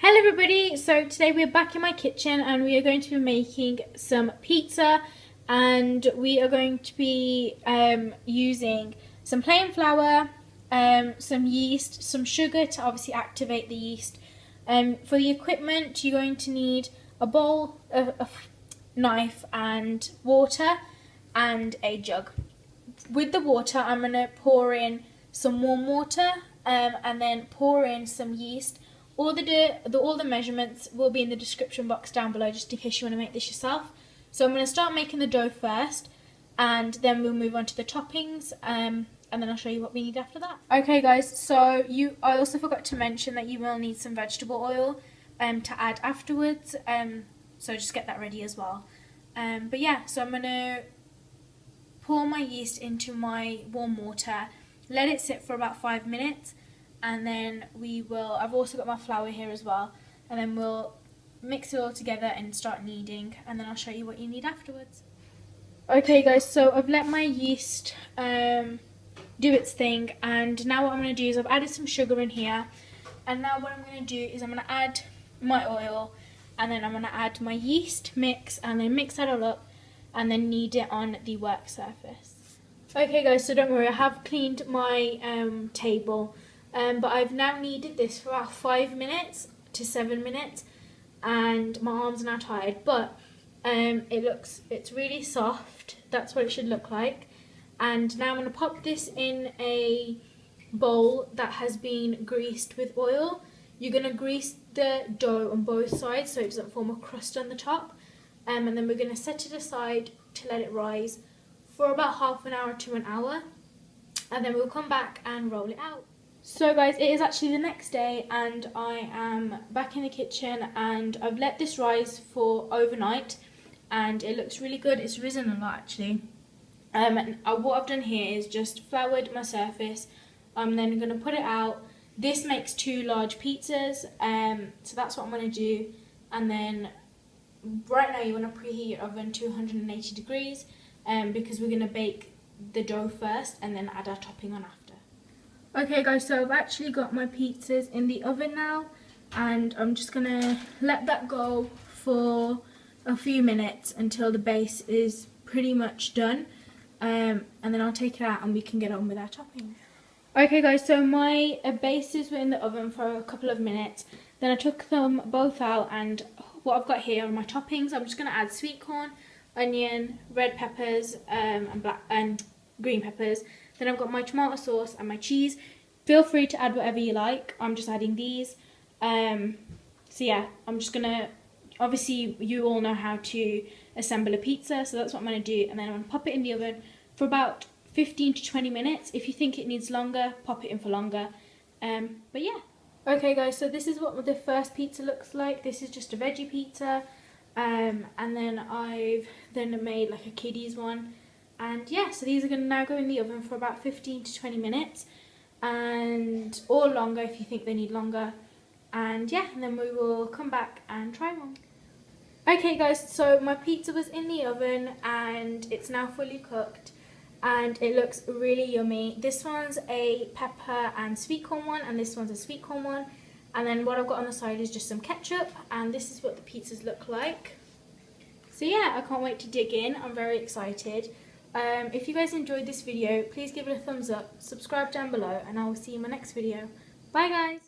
Hello everybody, so today we're back in my kitchen and we are going to be making some pizza, and we are going to be using some plain flour, some yeast, some sugar to obviously activate the yeast. For the equipment you're going to need a bowl, a knife and water and a jug. With the water I'm going to pour in some warm water and then pour in some yeast. All the measurements will be in the description box down below, just in case you want to make this yourself. So I'm going to start making the dough first, and then we'll move on to the toppings, and then I'll show you what we need after that. Okay guys, so I also forgot to mention that you will need some vegetable oil to add afterwards, so just get that ready as well. But yeah, so I'm going to pour my yeast into my warm water, let it sit for about 5 minutes, and then I've also got my flour here as well, and then we'll mix it all together and start kneading, and then I'll show you what you need afterwards. Okay guys, so I've let my yeast do its thing, and now what I'm going to do is I've added some sugar in here, and now what I'm going to do is I'm going to add my oil, and then I'm going to add my yeast mix, and then mix that all up and then knead it on the work surface. Okay guys, so don't worry, I have cleaned my table. But I've now kneaded this for about 5 minutes to 7 minutes, and my arms are now tired, but it's really soft. That's what it should look like. And now I'm going to pop this in a bowl that has been greased with oil. You're going to grease the dough on both sides so it doesn't form a crust on the top, and then we're going to set it aside to let it rise for about half an hour to an hour, and then we'll come back and roll it out. So guys, it is actually the next day and I am back in the kitchen, and I've let this rise for overnight and it looks really good. It's risen a lot actually. And what I've done here is just floured my surface. I'm then going to put it out. This makes 2 large pizzas, so that's what I'm going to do. And then right now you want to preheat your oven to 180 degrees because we're going to bake the dough first and then add our topping on after. Okay guys, so I've actually got my pizzas in the oven now, and I'm just going to let that go for a few minutes until the base is pretty much done, and then I'll take it out and we can get on with our topping. Okay guys, so my bases were in the oven for a couple of minutes, then I took them both out, and what I've got here are my toppings. I'm just going to add sweet corn, onion, red peppers and green peppers. Then I've got my tomato sauce and my cheese. Feel free to add whatever you like. I'm just adding these. So yeah, I'm just gonna, obviously you all know how to assemble a pizza, so that's what I'm gonna do. And then I'm gonna pop it in the oven for about 15 to 20 minutes. If you think it needs longer, pop it in for longer. But yeah. Okay guys, so this is what the first pizza looks like. This is just a veggie pizza. And then I've made like a kiddie's one. And yeah, so these are going to now go in the oven for about 15 to 20 minutes, or longer if you think they need longer. And yeah, and then we will come back and try one. Okay guys, so my pizza was in the oven and it's now fully cooked and it looks really yummy. This one's a pepper and sweet corn one, and this one's a sweet corn one. And then what I've got on the side is just some ketchup, and this is what the pizzas look like. So yeah, I can't wait to dig in. I'm very excited. If you guys enjoyed this video, please give it a thumbs up, subscribe down below, and I will see you in my next video. Bye guys!